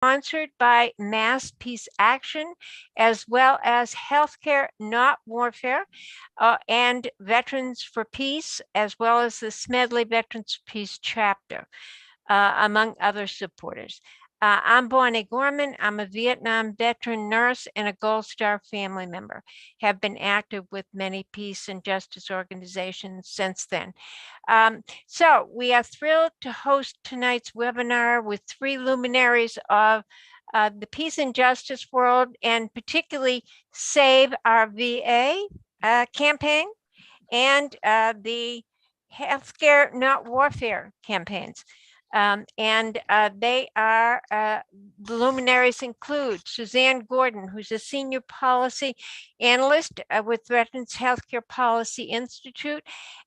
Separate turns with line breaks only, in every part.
sponsored by Mass Peace Action, as well as Healthcare Not Warfare, and Veterans for Peace, as well as the Smedley Veterans for Peace chapter, among other supporters. I'm Bonnie Gorman. I'm a Vietnam veteran nurse and a Gold Star family member. Have been active with many peace and justice organizations since then. So we are thrilled to host tonight's webinar with three luminaries of the peace and justice world, and particularly Save Our VA campaign and the Healthcare Not Warfare campaigns. They are, the luminaries include Suzanne Gordon, who's a senior policy analyst with Veterans Healthcare Policy Institute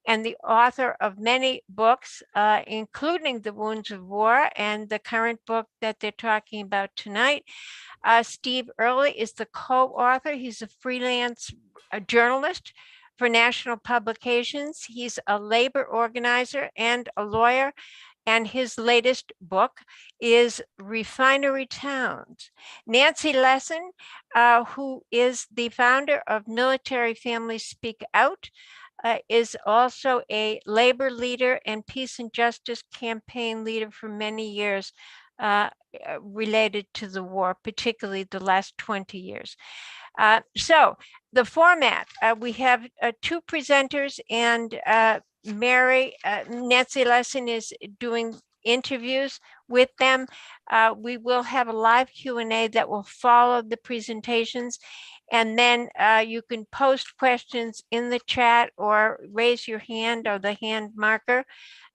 and the author of many books, including The Wounds of War and the current book that they're talking about tonight. Steve Early is the co-author. He's a freelance journalist for national publications. He's a labor organizer and a lawyer. And his latest book is Refinery Towns. Nancy Lesson, who is the founder of Military Families Speak Out, is also a labor leader and peace and justice campaign leader for many years related to the war, particularly the last 20 years. So the format, we have two presenters, and Nancy Lesson is doing interviews with them. We will have a live Q&A that will follow the presentations. And then you can post questions in the chat or raise your hand or the hand marker,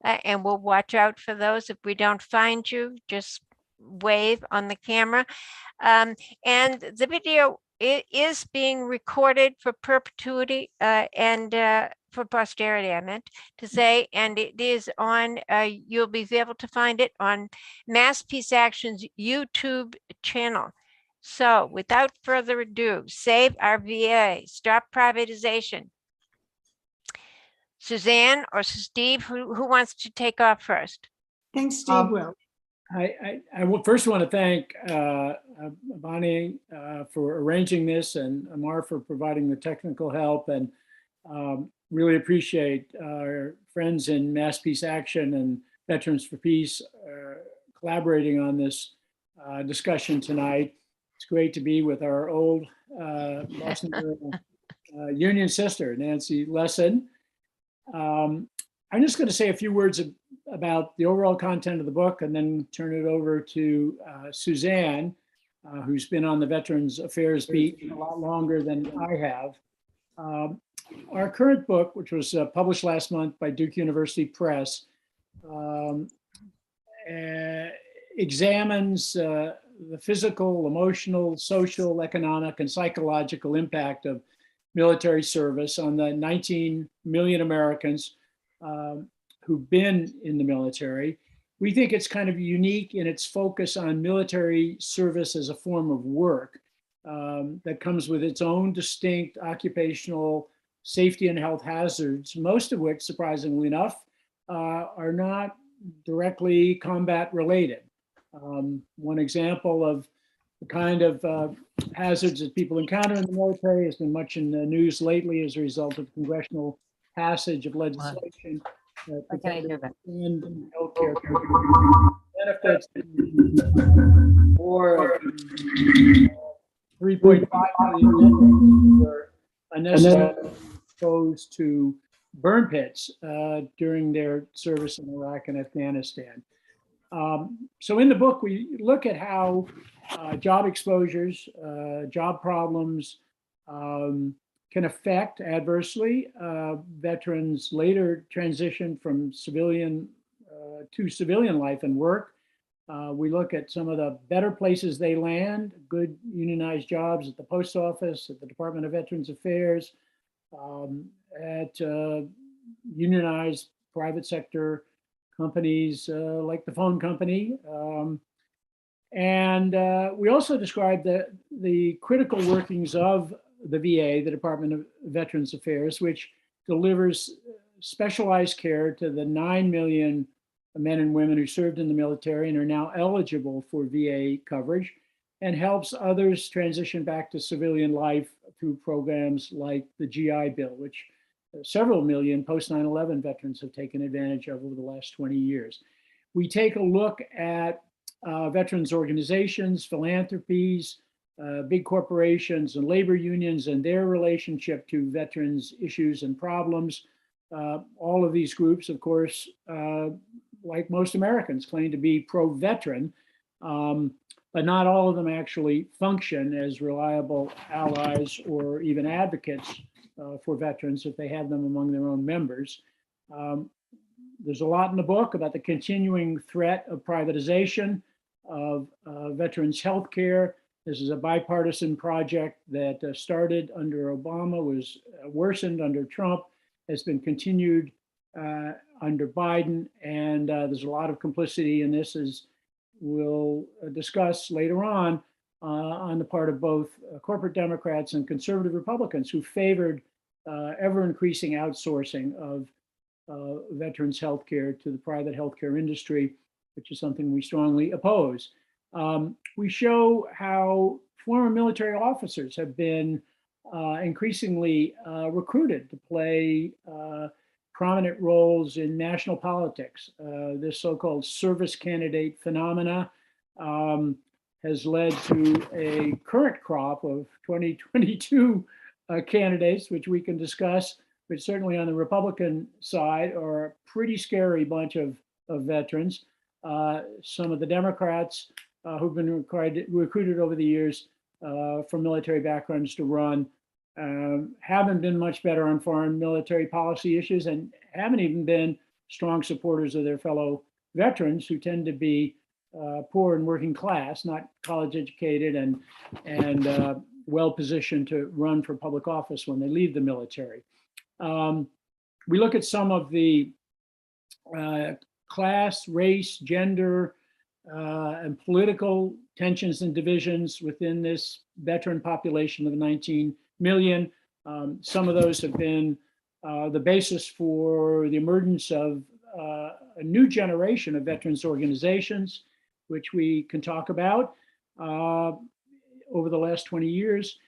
and we'll watch out for those. If we don't find you, just wave on the camera. And the video is being recorded for perpetuity and for posterity, I meant to say, and it is on, you'll be able to find it on Mass Peace Action's YouTube channel. So without further ado, Save Our VA, Stop Privatization. Suzanne or Steve, who wants to take off first?
Thanks, Steve. Will.
I first want to thank Bonnie for arranging this, and Amar for providing the technical help, and really appreciate our friends in Mass Peace Action and Veterans for Peace collaborating on this discussion tonight. It's great to be with our old Boston Union sister, Nancy Lesson. I'm just going to say a few words about the overall content of the book, and then turn it over to Suzanne, who's been on the Veterans Affairs beat a lot longer than I have. Our current book, which was published last month by Duke University Press, examines the physical, emotional, social, economic, and psychological impact of military service on the 19 million Americans who've been in the military. We think it's kind of unique in its focus on military service as a form of work that comes with its own distinct occupational safety and health hazards, most of which, surprisingly enough, are not directly combat related. One example of the kind of hazards that people encounter in the military has been much in the news lately as a result of congressional passage of legislation that and healthcare benefits for 3.5 million were unnecessarily exposed to burn pits during their service in Iraq and Afghanistan. So in the book, we look at how job exposures, job problems can affect adversely veterans' later transition from civilian to civilian life and work. We look at some of the better places they land, good unionized jobs at the post office, at the Department of Veterans Affairs, at unionized private sector companies like the phone company. We also describe the critical workings of the VA, the Department of Veterans Affairs, which delivers specialized care to the 9 million men and women who served in the military and are now eligible for VA coverage, and helps others transition back to civilian life through programs like the GI Bill, which several million post 9/11 veterans have taken advantage of over the last 20 years. We take a look at veterans organizations, philanthropies, big corporations and labor unions and their relationship to veterans issues and problems. All of these groups, of course, like most Americans, claim to be pro-veteran, but not all of them actually function as reliable allies or even advocates for veterans if they have them among their own members. There's a lot in the book about the continuing threat of privatization of veterans' health care. This is a bipartisan project that started under Obama, was worsened under Trump, has been continued under Biden, and there's a lot of complicity in this, as we'll discuss later on the part of both corporate Democrats and conservative Republicans who favored ever-increasing outsourcing of veterans' healthcare to the private healthcare industry, which is something we strongly oppose. We show how former military officers have been increasingly recruited to play prominent roles in national politics. This so-called service candidate phenomena has led to a current crop of 2022 candidates, which we can discuss, but certainly on the Republican side are a pretty scary bunch of veterans. Some of the Democrats who've been recruited over the years from military backgrounds to run haven't been much better on foreign military policy issues and haven't even been strong supporters of their fellow veterans who tend to be poor and working class, not college educated and well positioned to run for public office when they leave the military. We look at some of the class, race, gender, and political tensions and divisions within this veteran population of 19 million. Some of those have been the basis for the emergence of a new generation of veterans organizations, which we can talk about over the last 20 years.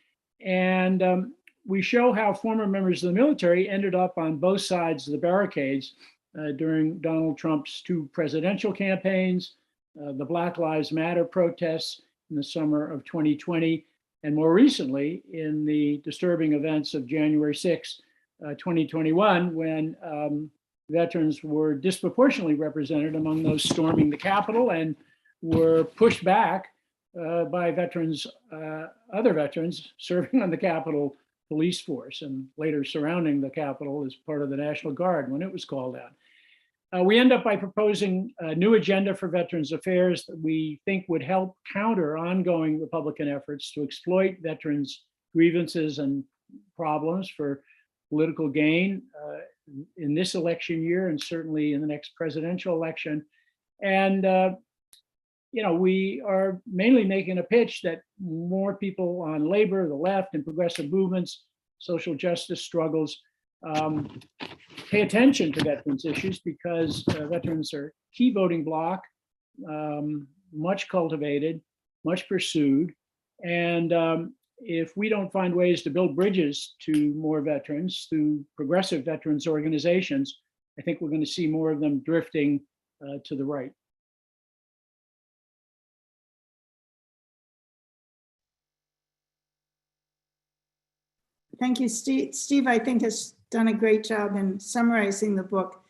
And we show how former members of the military ended up on both sides of the barricades during Donald Trump's 2 presidential campaigns, the Black Lives Matter protests in the summer of 2020, and more recently in the disturbing events of January 6, 2021, when veterans were disproportionately represented among those storming the Capitol and were pushed back by veterans, other veterans serving on the Capitol police force and later surrounding the Capitol as part of the National Guard when it was called out. We end up by proposing a new agenda for Veterans Affairs that we think would help counter ongoing Republican efforts to exploit veterans' grievances and problems for political gain in this election year and certainly in the next presidential election. And we are mainly making a pitch that more people on labor, the left, and progressive movements, social justice struggles, pay attention to veterans issues because veterans are key voting bloc, much cultivated, much pursued. And if we don't find ways to build bridges to more veterans through progressive veterans organizations, I think we're going to see more of them drifting to the right.
Thank you, Steve. Steve, I think, has done a great job in summarizing the book.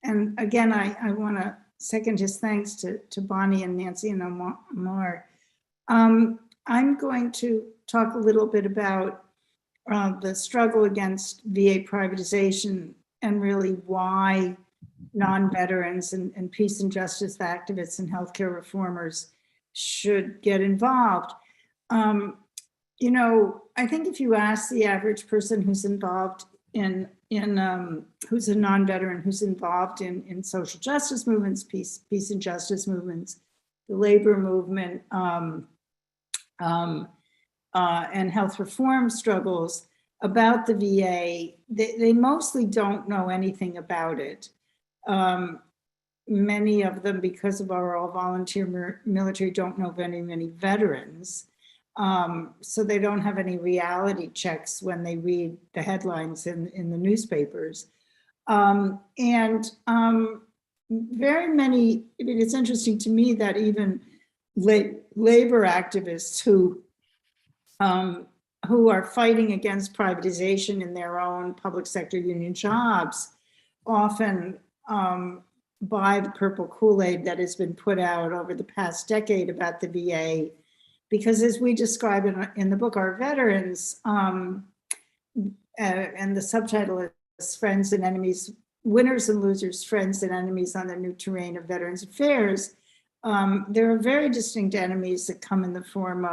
And again, I want to second his thanks to Bonnie and Nancy and Amar. I'm going to talk a little bit about the struggle against VA privatization and really why non-veterans and peace and justice activists and healthcare reformers should get involved. I think if you ask the average person who's involved in who's a non-veteran, who's involved in social justice movements, peace and justice movements, the labor movement, and health reform struggles about the VA, they mostly don't know anything about it. many of them, because of our all volunteer military, don't know many veterans. So they don't have any reality checks when they read the headlines in the newspapers. Very many, I mean, it's interesting to me that even labor activists who are fighting against privatization in their own public sector union jobs often buy the purple Kool-Aid that has been put out over the past decade about the VA, because as we describe in the book, our veterans, and the subtitle is Friends and Enemies, Winners and Losers, Friends and Enemies on the New Terrain of Veterans Affairs. There are very distinct enemies that come in the form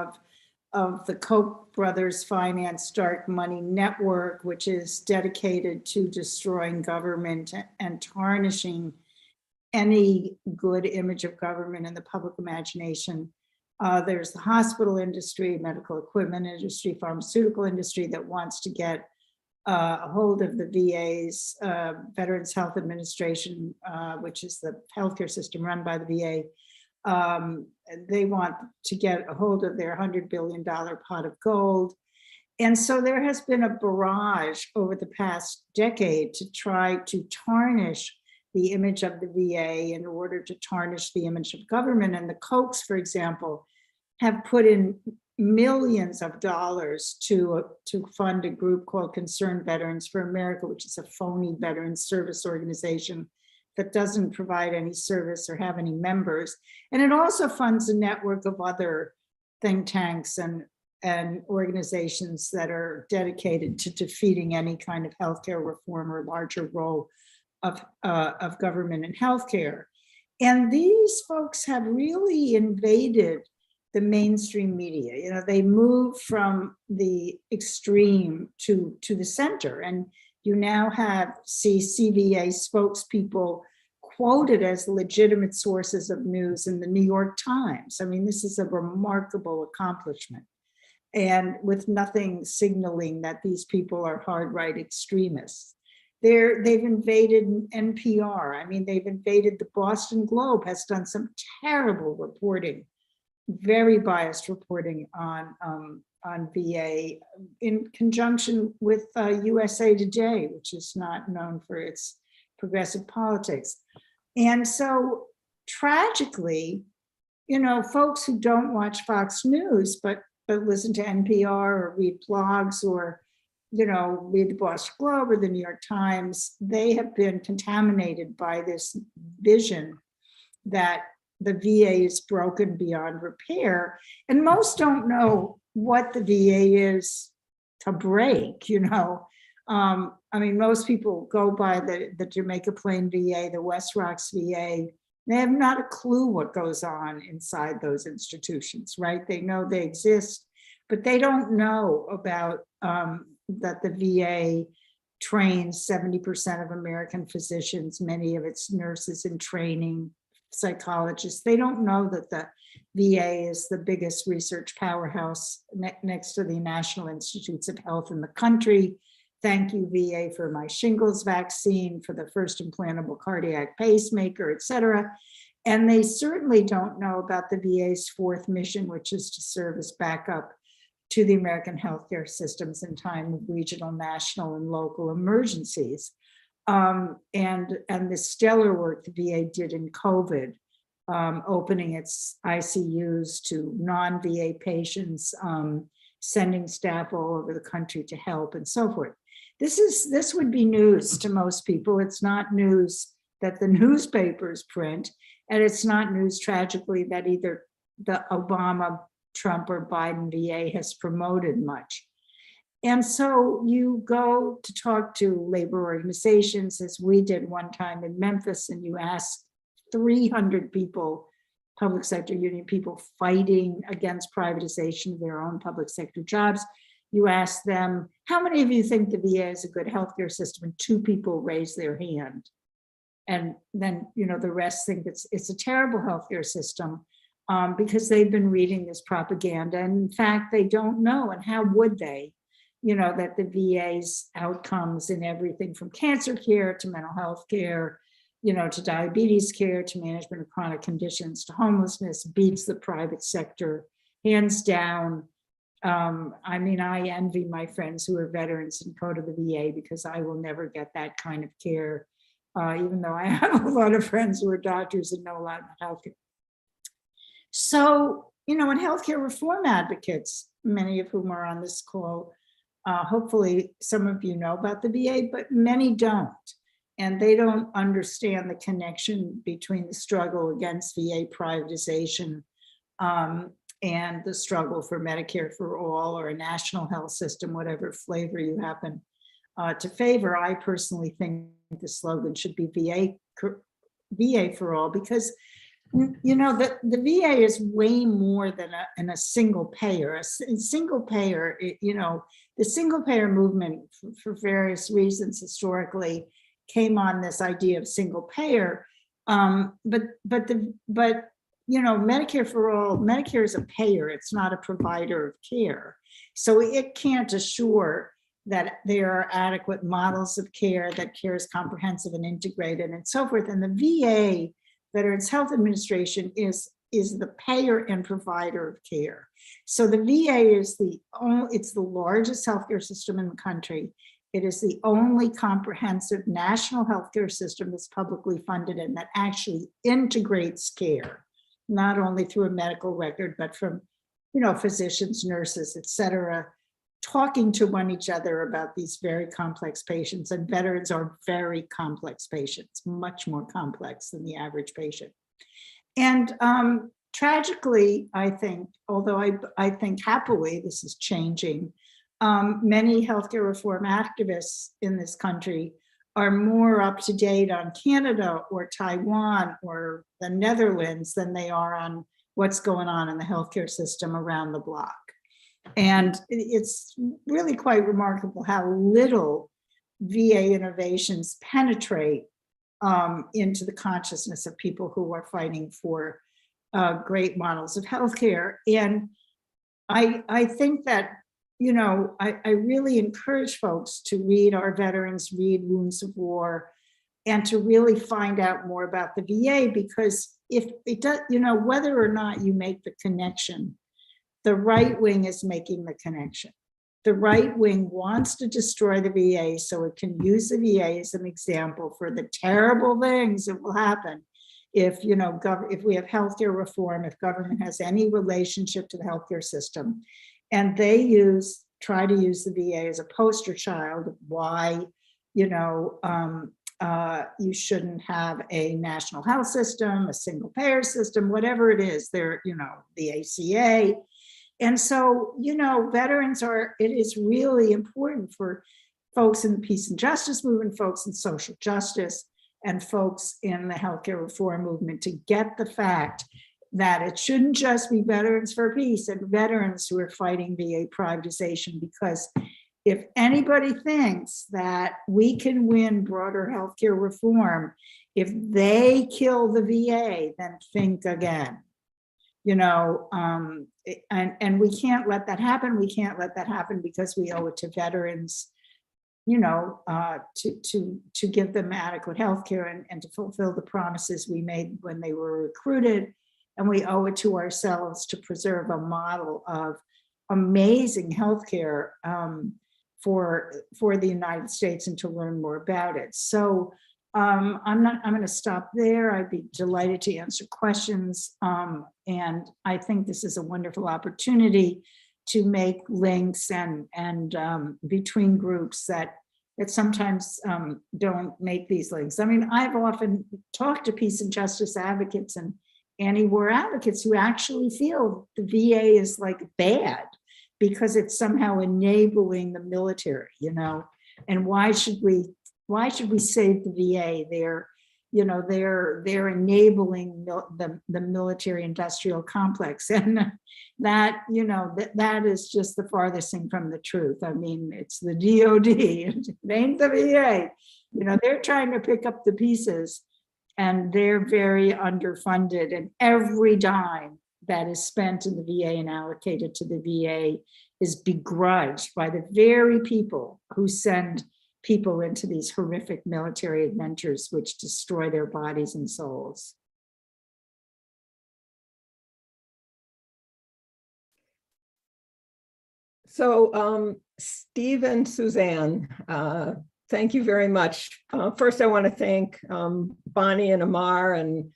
of the Koch brothers finance dark money network, which is dedicated to destroying government and tarnishing any good image of government in the public imagination. There's the hospital industry, medical equipment industry, pharmaceutical industry that wants to get a hold of the VA's Veterans Health Administration, which is the healthcare system run by the VA. They want to get a hold of their $100 billion pot of gold. And so there has been a barrage over the past decade to try to tarnish the image of the VA in order to tarnish the image of government. And the Kochs, for example, have put in millions of dollars to fund a group called Concerned Veterans for America, which is a phony veterans service organization that doesn't provide any service or have any members. And it also funds a network of other think tanks and organizations that are dedicated to defeating any kind of healthcare reform or larger role of government in healthcare. And these folks have really invaded the mainstream media. You know, they move from the extreme to the center, and you now see CVA spokespeople quoted as legitimate sources of news in the New York Times. I mean, this is a remarkable accomplishment, and with nothing signaling that these people are hard right extremists. They've invaded NPR. I mean, they've invaded the Boston Globe, has done some terrible reporting, very biased reporting on VA in conjunction with USA Today, which is not known for its progressive politics. And so tragically, you know, folks who don't watch Fox News, but listen to NPR or read blogs or, you know, read the Boston Globe or the New York Times, they have been contaminated by this vision that the VA is broken beyond repair. And most don't know what the VA is to break, you know. I mean, most people go by the Jamaica Plain VA, the West Rocks VA. They have not a clue what goes on inside those institutions, right? They know they exist, but they don't know about that the VA trains 70% of American physicians, many of its nurses in training, psychologists. They don't know that the VA is the biggest research powerhouse next to the National Institutes of Health in the country. Thank you, VA, for my shingles vaccine, for the first implantable cardiac pacemaker, et cetera. And they certainly don't know about the VA's fourth mission, which is to serve as backup to the American healthcare systems in time of regional, national, and local emergencies. And the stellar work the VA did in COVID, opening its ICUs to non-VA patients, sending staff all over the country to help, and so forth. This would be news to most people. It's not news that the newspapers print, and it's not news, tragically, that either the Obama, Trump, or Biden VA has promoted much. And so you go to talk to labor organizations, as we did one time in Memphis, and you ask 300 people, public sector union people fighting against privatization of their own public sector jobs. You ask them, how many of you think the VA is a good healthcare system? And 2 people raise their hand. And then, you know, the rest think it's a terrible healthcare system because they've been reading this propaganda. And in fact, they don't know. And how would they? You know, that the VA's outcomes in everything from cancer care to mental health care, to diabetes care, to management of chronic conditions, to homelessness, beats the private sector, hands down. I mean, I envy my friends who are veterans and go to the VA because I will never get that kind of care, even though I have a lot of friends who are doctors and know a lot about healthcare. So, and healthcare reform advocates, many of whom are on this call, hopefully some of you know about the VA, but many don't. And they don't understand the connection between the struggle against VA privatization and the struggle for Medicare for all, or a national health system, whatever flavor you happen to favor. I personally think the slogan should be VA for all, because the VA is way more than a single payer. A single payer, the single payer movement for various reasons historically came on this idea of single payer, but Medicare for all, Medicare is a payer, it's not a provider of care. So it can't assure that there are adequate models of care, that care is comprehensive and integrated and so forth. And the VA, Veterans Health Administration, is the payer and provider of care. So the VA is it's the largest healthcare system in the country. It is the only comprehensive national healthcare system that's publicly funded and that actually integrates care, not only through a medical record, but from, physicians, nurses, et cetera, talking to each other about these very complex patients. And veterans are very complex patients, much more complex than the average patient. And tragically, I think, although I think happily this is changing, many healthcare reform activists in this country are more up to date on Canada or Taiwan or the Netherlands than they are on what's going on in the healthcare system around the block. And it's really quite remarkable how little VA innovations penetrate into the consciousness of people who are fighting for great models of healthcare. And I think that I really encourage folks to read Our Veterans, read Wounds of War, and to really find out more about the VA, because if it does, whether or not you make the connection, the right wing is making the connection. The right wing wants to destroy the VA so it can use the VA as an example for the terrible things that will happen if, if we have healthcare reform, if government has any relationship to the healthcare system. And they try to use the VA as a poster child of why, you shouldn't have a national health system, a single payer system, whatever it is, they're, the ACA. And so, veterans it is really important for folks in the peace and justice movement, folks in social justice, and folks in the healthcare reform movement to get the fact that it shouldn't just be Veterans for Peace and veterans who are fighting VA privatization, because if anybody thinks that we can win broader healthcare reform if they kill the VA, then think again. And we can't let that happen. We can't let that happen because we owe it to veterans, to give them adequate healthcare and to fulfill the promises we made when they were recruited. And we owe it to ourselves to preserve a model of amazing healthcare for the United States and to learn more about it. So I'm going to stop there. I'd be delighted to answer questions. And I think this is a wonderful opportunity to make links and between groups that sometimes don't make these links. I mean, I've often talked to peace and justice advocates and anti-war advocates who actually feel the VA is like bad because it's somehow enabling the military, and why should we save the VA? They're enabling the military industrial complex, and that that is just the farthest thing from the truth. I mean, it's the DOD, it ain't the VA. They're trying to pick up the pieces, and they're very underfunded, and every dime that is spent in the VA and allocated to the VA is begrudged by the very people who send people into these horrific military adventures which destroy their bodies and souls.
So Steve and Suzanne, thank you very much. First, I want to thank Bonnie and Amar and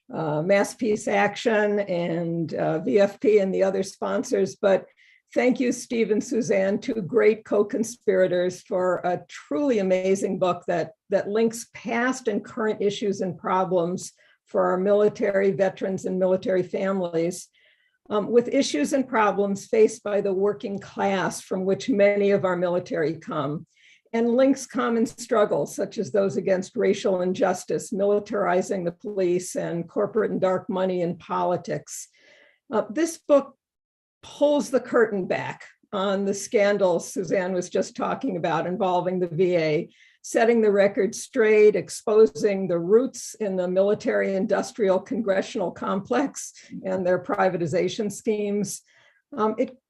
Mass Peace Action and VFP and the other sponsors, but thank you, Steve and Suzanne, two great co-conspirators for a truly amazing book that links past and current issues and problems for our military veterans and military families with issues and problems faced by the working class from which many of our military come, and links common struggles such as those against racial injustice, militarizing the police, and corporate and dark money in politics. This book pulls the curtain back on the scandals Suzanne was just talking about involving the VA, setting the record straight, exposing the roots in the military-industrial congressional complex and their privatization schemes.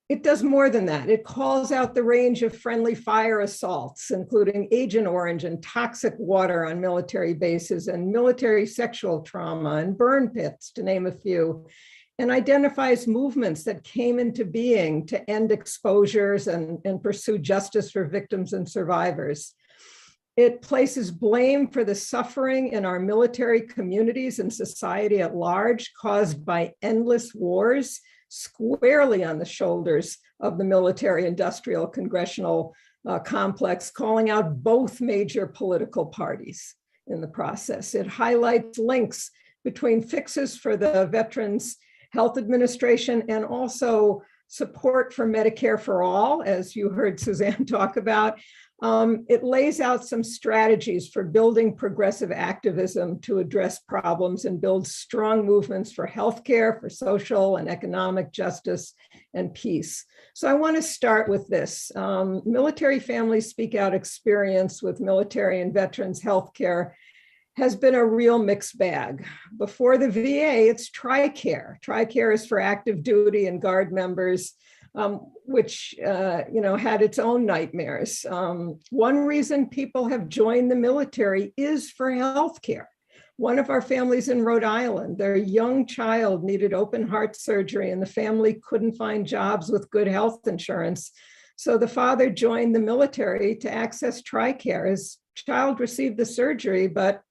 It does more than that. It calls out the range of friendly fire assaults, including Agent Orange and toxic water on military bases and military sexual trauma and burn pits, to name a few, and identifies movements that came into being to end exposures and pursue justice for victims and survivors. It places blame for the suffering in our military communities and society at large caused by endless wars squarely on the shoulders of the military-industrial congressional complex, calling out both major political parties in the process. It highlights links between fixes for the Veterans Health Administration and also support for Medicare for All, as you heard Suzanne talk about. It lays out some strategies for building progressive activism to address problems and build strong movements for healthcare, for social and economic justice and peace. So I want to start with this. Military Families Speak Out experience with military and veterans healthcare has been a real mixed bag. Before the VA, it's TRICARE. TRICARE is for active duty and Guard members, which had its own nightmares. One reason people have joined the military is for healthcare. One of our families in Rhode Island, their young child needed open heart surgery and the family couldn't find jobs with good health insurance. So the father joined the military to access TRICARE. His child received the surgery, but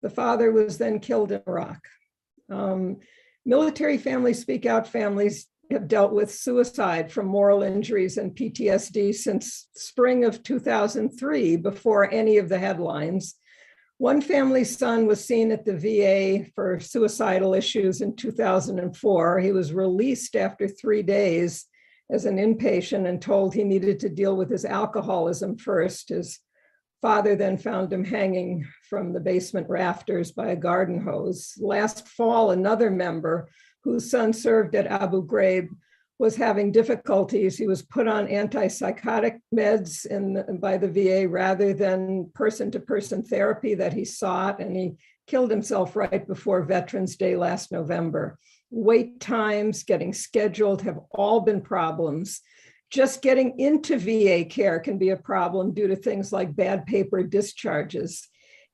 the father was then killed in Iraq. Military Families Speak Out families have dealt with suicide from moral injuries and PTSD since spring of 2003, before any of the headlines. One family's son was seen at the VA for suicidal issues in 2004. He was released after 3 days as an inpatient and told he needed to deal with his alcoholism first. His father then found him hanging from the basement rafters by a garden hose. Last fall, another member whose son served at Abu Ghraib was having difficulties. He was put on antipsychotic meds by the VA rather than person-to-person therapy that he sought, and he killed himself right before Veterans Day last November. Wait times, getting scheduled have all been problems. Just getting into VA care can be a problem due to things like bad paper discharges.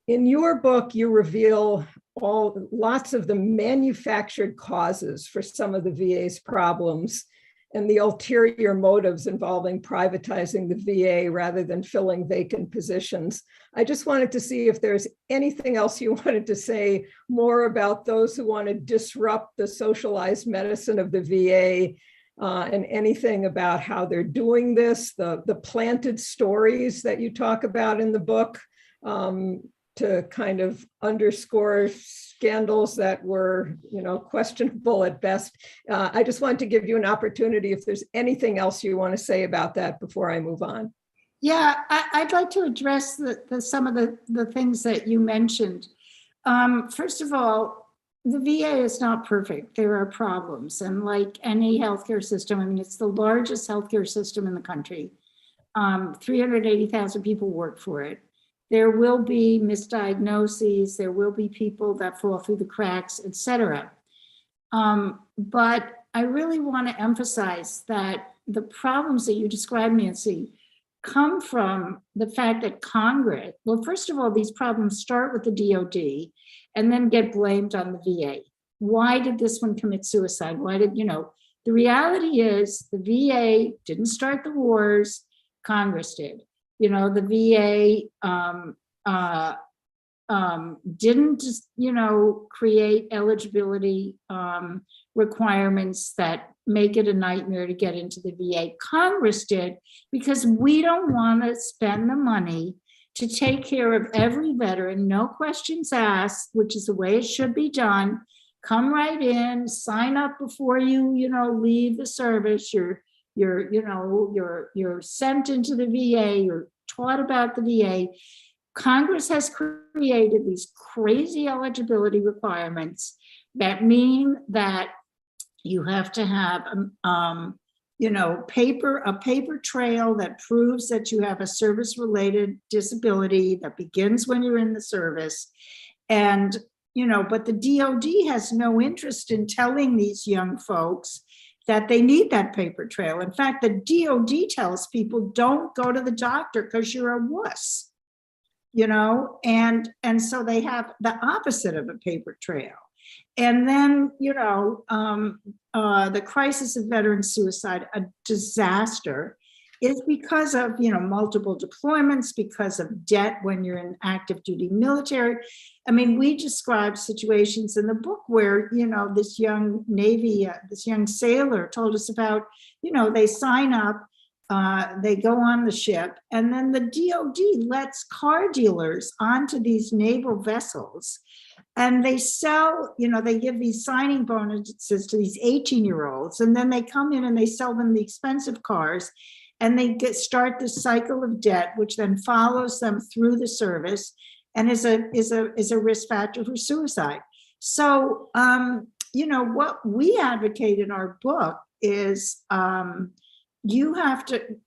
In your book, you reveal lots of the manufactured causes for some of the VA's problems and the ulterior motives involving privatizing the VA rather than filling vacant positions. I just wanted to see if there's anything else you wanted to say more about those who want to disrupt the socialized medicine of the VA, and anything about how they're doing this, the planted stories that you talk about in the book, to kind of underscore scandals that were, questionable at best. I just wanted to give you an opportunity if there's anything else you want to say about that before I move on.
Yeah, I'd like to address some of the things that you mentioned. First of all, the VA is not perfect. There are problems. And like any healthcare system, I mean, it's the largest healthcare system in the country. 380,000 people work for it. There will be misdiagnoses. There will be people that fall through the cracks, et cetera. But I really want to emphasize that the problems that you described, Nancy, come from the fact that Congress, well, first of all, these problems start with the DOD and then get blamed on the VA. Why did this one commit suicide? Why did, the reality is the VA didn't start the wars, Congress did. The VA didn't just, create eligibility requirements that make it a nightmare to get into the VA. Congress did, because we don't want to spend the money to take care of every veteran, no questions asked, which is the way it should be done. Come right in, sign up before you, leave the service. You're sent into the VA, you're taught about the VA. Congress has created these crazy eligibility requirements that mean that you have to have, a paper trail that proves that you have a service-related disability that begins when you're in the service. And, but the DOD has no interest in telling these young folks that they need that paper trail. In fact, the DOD tells people, don't go to the doctor because you're a wuss. And so they have the opposite of a paper trail. And then, the crisis of veteran suicide, a disaster, is because of, multiple deployments, because of debt when you're in active duty military. I mean, we describe situations in the book where, this young Navy, this young sailor told us about, they sign up, they go on the ship, and then the DOD lets car dealers onto these naval vessels, and they sell, they give these signing bonuses to these 18-year-olds, and then they come in and they sell them the expensive cars, and they start the cycle of debt, which then follows them through the service and is a risk factor for suicide. So, what we advocate in our book is,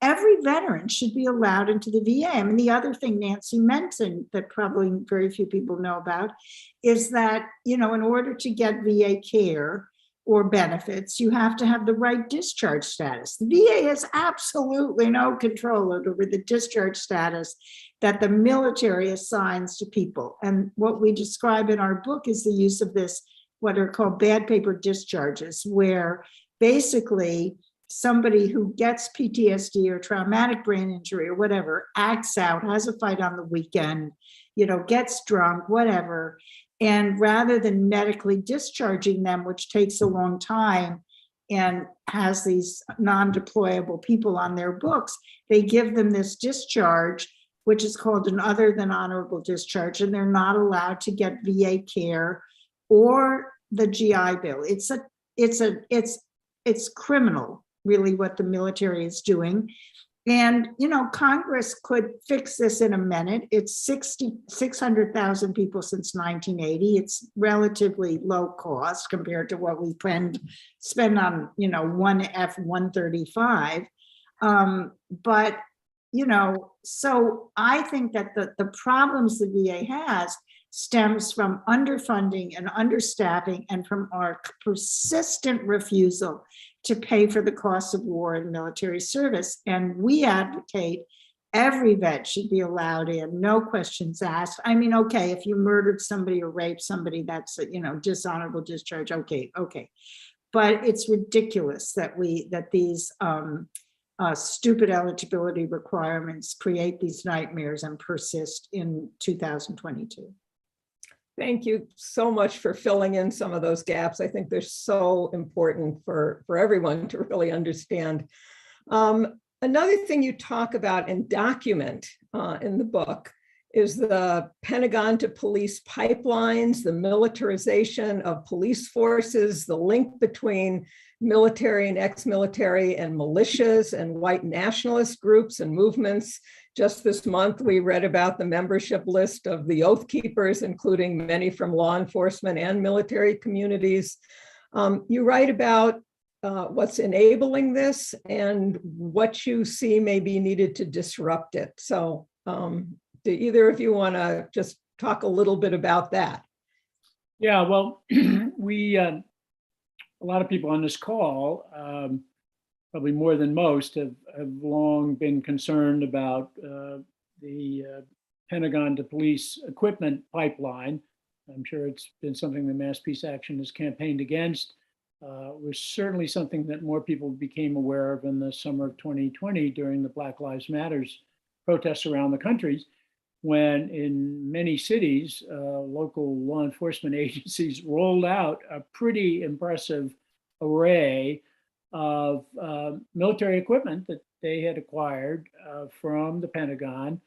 every veteran should be allowed into the VA. I mean, the other thing Nancy mentioned that probably very few people know about is that, in order to get VA care or benefits, you have to have the right discharge status. The VA has absolutely no control over the discharge status that the military assigns to people. And what we describe in our book is the use of this, what are called bad paper discharges, where basically somebody who gets PTSD or traumatic brain injury or whatever, acts out, has a fight on the weekend, gets drunk, whatever. And rather than medically discharging them, which takes a long time and has these non-deployable people on their books, they give them this discharge, which is called an other than honorable discharge, and they're not allowed to get VA care or the GI Bill. It's criminal, really, what the military is doing. And, Congress could fix this in a minute. It's 600,000 people since 1980. It's relatively low cost compared to what we spend on, one F-135. But, so I think that the problems the VA has stems from underfunding and understaffing and from our persistent refusal to pay for the cost of war and military service. And we advocate every vet should be allowed in, no questions asked. I mean, okay, if you murdered somebody or raped somebody, that's a, dishonorable discharge. Okay. But it's ridiculous that these stupid eligibility requirements create these nightmares and persist in 2022.
Thank you so much for filling in some of those gaps. I think they're so important for everyone to really understand. Another thing you talk about and document in the book is the Pentagon to police pipelines, the militarization of police forces, the link between military and ex-military and militias and white nationalist groups and movements. Just this month, we read about the membership list of the Oath Keepers, including many from law enforcement and military communities. You write about what's enabling this and what you see may be needed to disrupt it. So do either of you want to just talk a little bit about that?
Yeah, well, a lot of people on this call, probably more than most, have long been concerned about the Pentagon to police equipment pipeline. I'm sure it's been something that Mass Peace Action has campaigned against. Was certainly something that more people became aware of in the summer of 2020 during the Black Lives Matters protests around the country, when in many cities, local law enforcement agencies rolled out a pretty impressive array of military equipment that they had acquired from the Pentagon,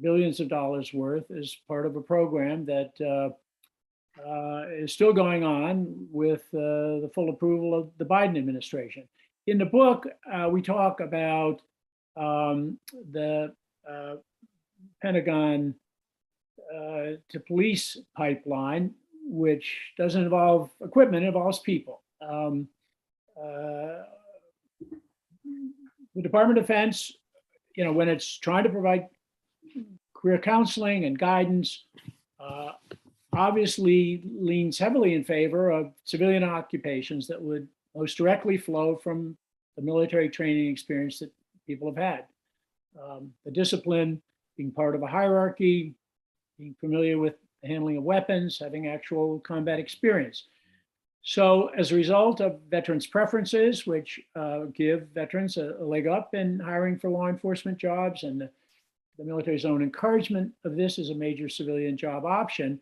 billions of dollars worth, as part of a program that is still going on with the full approval of the Biden administration. In the book, we talk about the Pentagon to police pipeline, which doesn't involve equipment, it involves people. The Department of Defense, when it's trying to provide career counseling and guidance, obviously leans heavily in favor of civilian occupations that would most directly flow from the military training experience that people have had. The discipline, being part of a hierarchy, being familiar with the handling of weapons, having actual combat experience. So as a result of veterans' preferences, which give veterans a leg up in hiring for law enforcement jobs, and the military's own encouragement of this as a major civilian job option,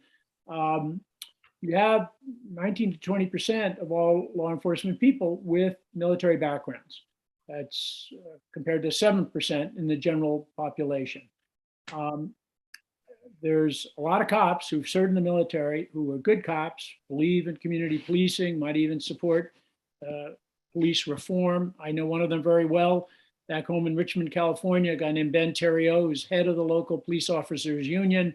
you have 19 to 20% of all law enforcement people with military backgrounds. That's compared to 7% in the general population. There's a lot of cops who've served in the military who are good cops, believe in community policing, might even support police reform. I know one of them very well back home in Richmond, California, a guy named Ben Terrio, who's head of the local police officers union,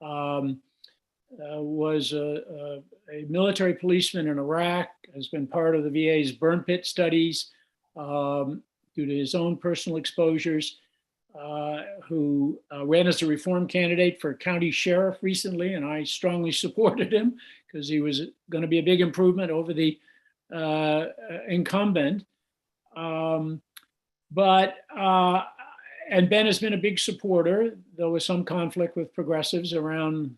was a military policeman in Iraq, has been part of the VA's burn pit studies due to his own personal exposures, who ran as a reform candidate for county sheriff recently, and I strongly supported him because he was going to be a big improvement over the incumbent. And Ben has been a big supporter, though with some conflict with progressives around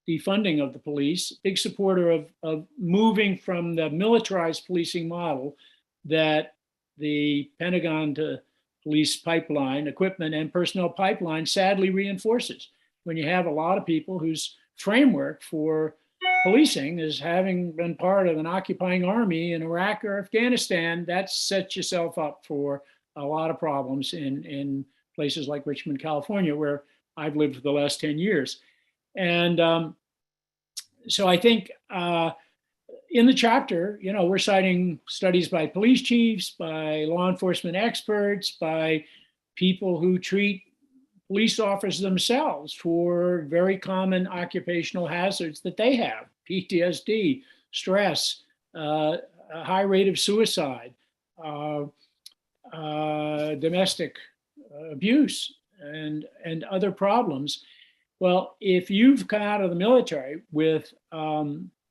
defunding of the police, big supporter of moving from the militarized policing model that the Pentagon to police pipeline, equipment and personnel pipeline sadly reinforces. When you have a lot of people whose framework for policing is having been part of an occupying army in Iraq or Afghanistan, that sets yourself up for a lot of problems in places like Richmond, California, where I've lived for the last 10 years. And so I think in the chapter, we're citing studies by police chiefs, by law enforcement experts, by people who treat police officers themselves for very common occupational hazards that they have: PTSD, stress, a high rate of suicide, domestic abuse, and other problems. Well, if you've come out of the military with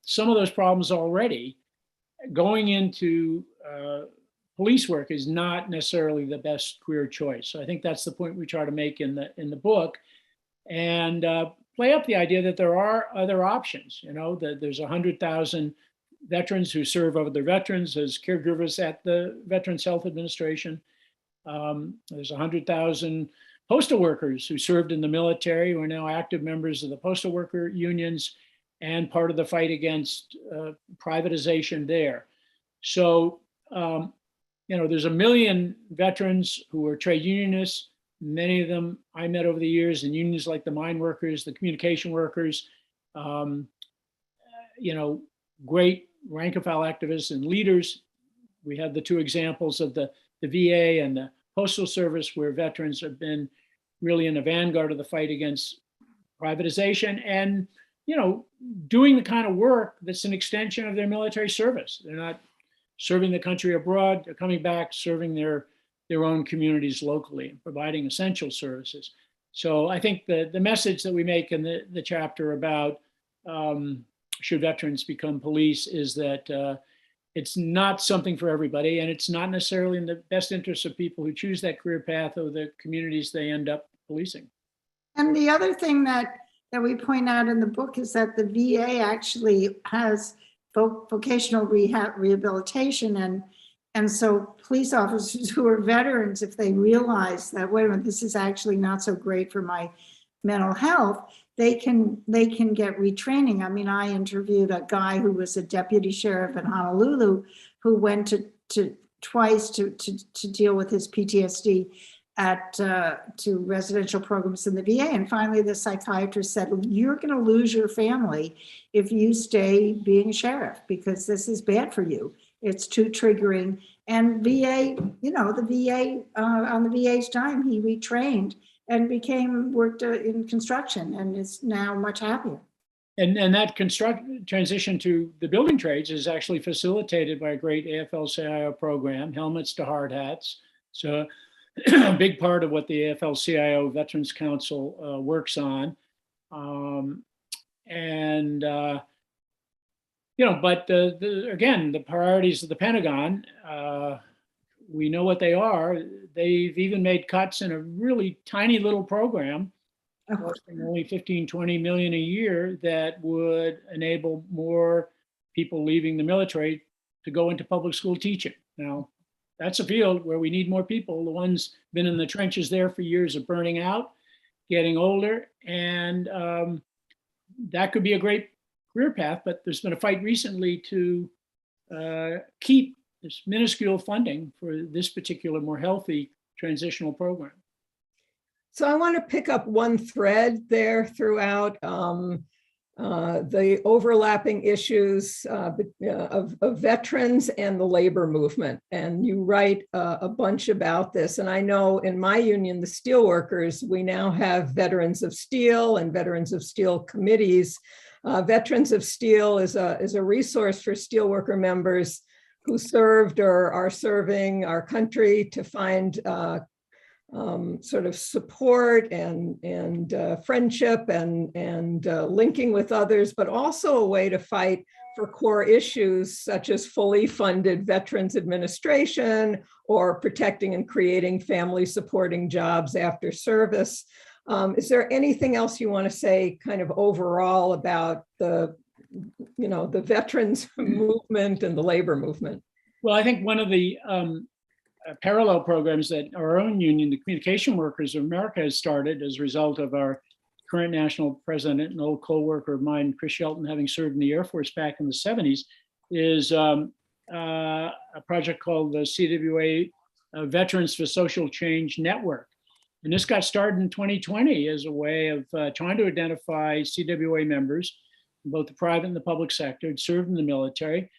some of those problems already, going into police work is not necessarily the best career choice. So I think that's the point we try to make in the book, and play up the idea that there are other options. That there's 100,000 veterans who serve other veterans as caregivers at the Veterans Health Administration. There's 100,000 postal workers who served in the military, who are now active members of the postal worker unions and part of the fight against privatization there. So, there's 1 million veterans who are trade unionists. Many of them I met over the years in unions like the mine workers, the communication workers, great rank and file activists and leaders. We have the two examples of the VA and the Postal Service, where veterans have been really in the vanguard of the fight against privatization and, doing the kind of work that's an extension of their military service. They're not serving the country abroad, they're coming back, serving their own communities locally and providing essential services. So I think the message that we make in the chapter about should veterans become police is that it's not something for everybody, and it's not necessarily in the best interest of people who choose that career path or the communities they end up policing.
And the other thing that we point out in the book is that the VA actually has vocational rehabilitation, and so police officers who are veterans, if they realize that, wait a minute, this is actually not so great for my mental health, they can get retraining. I mean, I interviewed a guy who was a deputy sheriff in Honolulu who went to twice to deal with his PTSD to residential programs in the VA. And finally, the psychiatrist said, you're going to lose your family if you stay being a sheriff, because this is bad for you. It's too triggering. And VA, the VA, on the VA's time, he retrained and worked in construction and is now much happier.
And that transition to the building trades is actually facilitated by a great AFL-CIO program, helmets to hard hats. So a big part of what the AFL-CIO Veterans Council works on. But again, the priorities of the Pentagon, we know what they are. They've even made cuts in a really tiny little program, costing only 15, 20 million a year, that would enable more people leaving the military to go into public school teaching. Now, that's a field where we need more people. The ones been in the trenches there for years are burning out, getting older, and that could be a great career path, but there's been a fight recently to keep this minuscule funding for this particular more healthy transitional program.
So I want to pick up one thread there throughout the overlapping issues of veterans and the labor movement. And you write a bunch about this. And I know in my union, the Steelworkers, we now have Veterans of Steel and Veterans of Steel committees. Veterans of Steel is a resource for steelworker members who served or are serving our country to find sort of support and friendship and linking with others, but also a way to fight for core issues such as fully funded Veterans Administration or protecting and creating family supporting jobs after service. Is there anything else you want to say kind of overall about the veterans movement and the labor movement?
Well, I think one of the parallel programs that our own union, the Communication Workers of America, has started as a result of our current national president, an old co-worker of mine, Chris Shelton, having served in the Air Force back in the 70s, is a project called the CWA Veterans for Social Change Network. And this got started in 2020 as a way of trying to identify CWA members in both the private and the public sector who'd served in the military,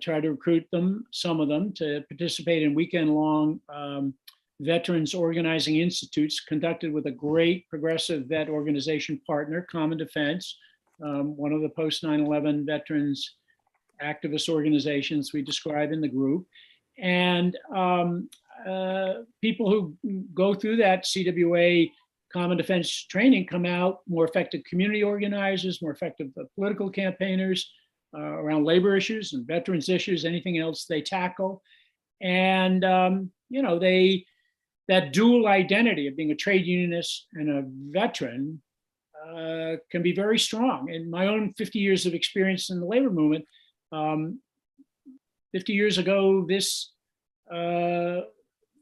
try to recruit them, some of them, to participate in weekend-long veterans organizing institutes conducted with a great progressive vet organization partner, Common Defense, one of the post 9/11 veterans activist organizations we describe in the group. And people who go through that CWA Common Defense training come out more effective community organizers, more effective political campaigners around labor issues and veterans issues, anything else they tackle. And, that dual identity of being a trade unionist and a veteran can be very strong. In my own 50 years of experience in the labor movement, 50 years ago this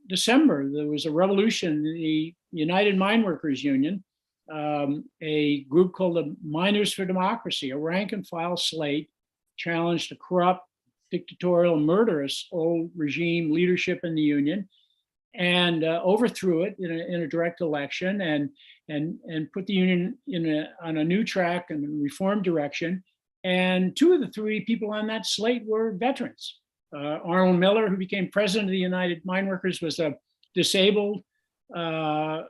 December, there was a revolution in the United Mine Workers Union, a group called the Miners for Democracy, a rank and file slate challenged a corrupt, dictatorial, murderous old regime leadership in the union, and overthrew it in a direct election, and put the union on a new track and a reform direction. And two of the three people on that slate were veterans. Arnold Miller, who became president of the United Mine Workers, was a disabled by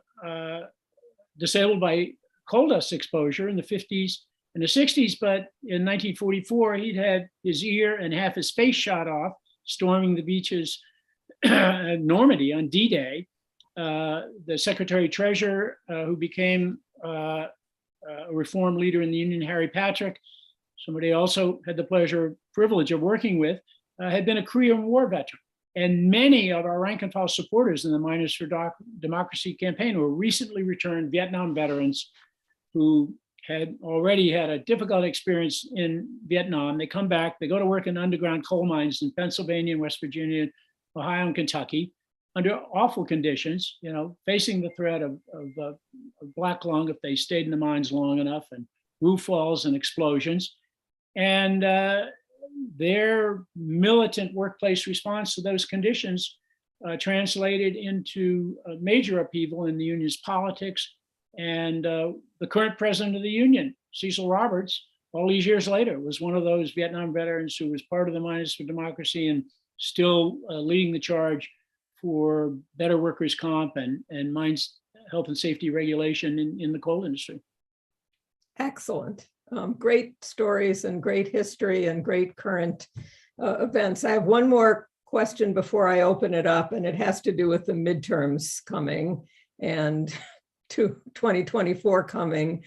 coal dust exposure in the 50s and the 60s, but in 1944, he'd had his ear and half his face shot off storming the beaches at Normandy on D-Day. The Secretary Treasurer, who became a reform leader in the Union, Harry Patrick, somebody I also had the privilege of working with, had been a Korean War veteran. And many of our rank and file supporters in the Miners for Democracy campaign were recently returned Vietnam veterans who had already had a difficult experience in Vietnam. They come back, they go to work in underground coal mines in Pennsylvania and West Virginia, Ohio and Kentucky, under awful conditions, facing the threat of black lung if they stayed in the mines long enough, and roof falls and explosions. And their militant workplace response to those conditions translated into a major upheaval in the union's politics. And the current president of the union, Cecil Roberts, all these years later, was one of those Vietnam veterans who was part of the Miners for Democracy and still leading the charge for better workers' comp and mines health and safety regulation in the coal industry.
Excellent. Great stories and great history and great current events. I have one more question before I open it up, and it has to do with the midterms coming and to 2024 coming.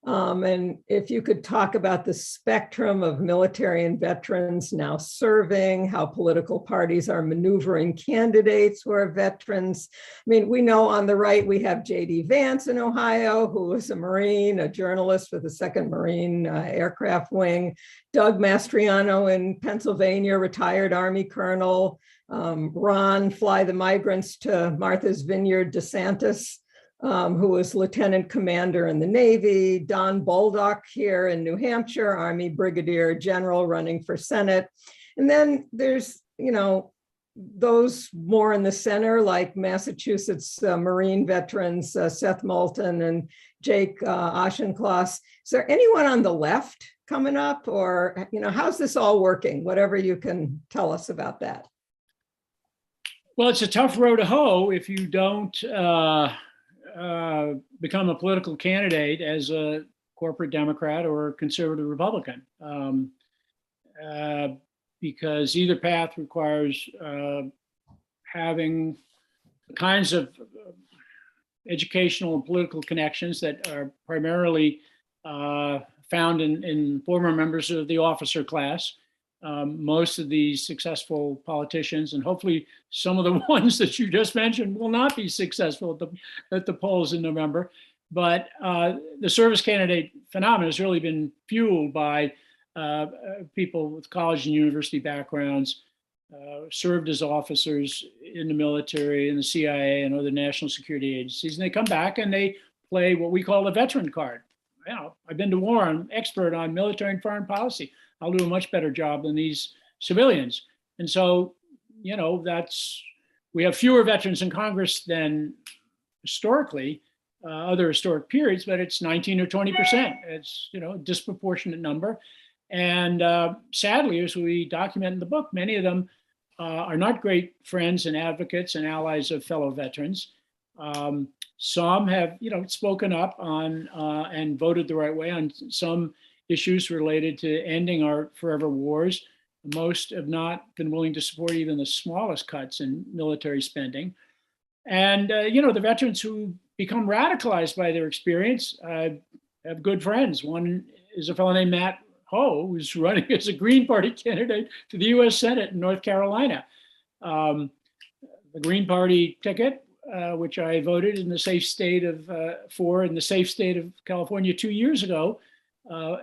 And if you could talk about the spectrum of military and veterans now serving, how political parties are maneuvering candidates who are veterans. I mean, we know on the right, we have J.D. Vance in Ohio, who was a Marine, a journalist for the 2nd Marine Aircraft Wing, Doug Mastriano in Pennsylvania, retired Army Colonel, Ron Fly the Migrants to Martha's Vineyard DeSantis, who was lieutenant commander in the Navy, Don Bolduc here in New Hampshire, Army Brigadier General running for Senate. And then there's, those more in the center, like Massachusetts Marine veterans, Seth Moulton and Jake Auchincloss. Is there anyone on the left coming up, or, how's this all working? Whatever you can tell us about that.
Well, it's a tough row to hoe if you don't become a political candidate as a corporate Democrat or a conservative Republican, because either path requires having the kinds of educational and political connections that are primarily found in former members of the officer class. Most of these successful politicians, and hopefully some of the ones that you just mentioned, will not be successful at the polls in November. But the service candidate phenomenon has really been fueled by people with college and university backgrounds, served as officers in the military, in the CIA, and other national security agencies. And they come back and they play what we call a veteran card. I've been to war, I'm expert on military and foreign policy. I'll do a much better job than these civilians. And so, we have fewer veterans in Congress than historically, other historic periods, but it's 19 or 20%. It's, a disproportionate number. And sadly, as we document in the book, many of them are not great friends and advocates and allies of fellow veterans. Some have, spoken up on and voted the right way on some issues related to ending our forever wars. Most have not been willing to support even the smallest cuts in military spending. And, the veterans who become radicalized by their experience have good friends. One is a fellow named Matt Ho, who's running as a Green Party candidate to the US Senate in North Carolina. The Green Party ticket, which I voted in the safe state of in the safe state of California 2 years ago,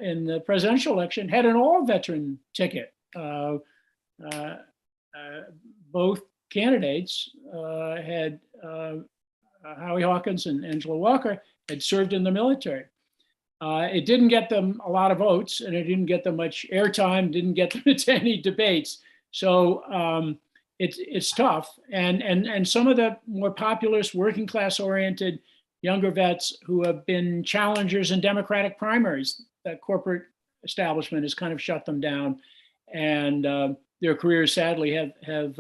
in the presidential election, had an all-veteran ticket. Both candidates had Howie Hawkins and Angela Walker had served in the military. It didn't get them a lot of votes, and it didn't get them much airtime, didn't get them into any debates. So it's tough. And some of the more populist, working class oriented younger vets who have been challengers in Democratic primaries, that corporate establishment has kind of shut them down, and their careers sadly have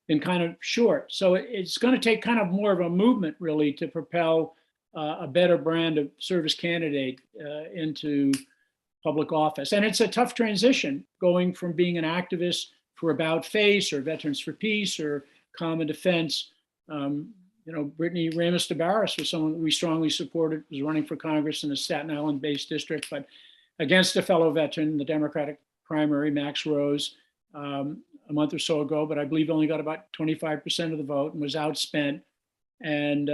been kind of short. So it's going to take kind of more of a movement really to propel a better brand of service candidate into public office. And it's a tough transition going from being an activist for About Face or Veterans for Peace or Common Defense. Brittany Ramus DeBarris was someone that we strongly supported, was running for Congress in a Staten Island-based district, but against a fellow veteran, the Democratic primary, Max Rose, a month or so ago, but I believe only got about 25% of the vote and was outspent and,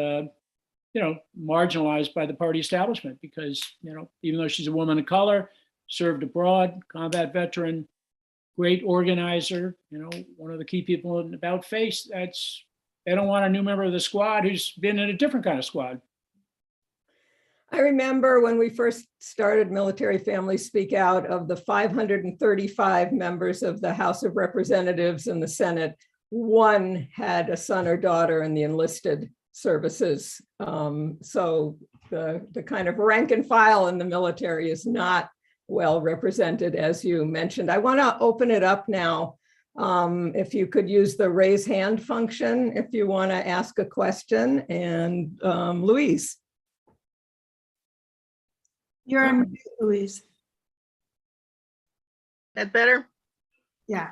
marginalized by the party establishment because, even though she's a woman of color, served abroad, combat veteran, great organizer, one of the key people in About Face, they don't want a new member of the squad who's been in a different kind of squad.
I remember when we first started Military Families Speak Out, of the 535 members of the House of Representatives and the Senate, one had a son or daughter in the enlisted services. So the kind of rank and file in the military is not well represented, as you mentioned. I want to open it up now. If you could use the raise hand function if you want to ask a question. And Louise.
You're on mute, Louise.
That better?
Yeah.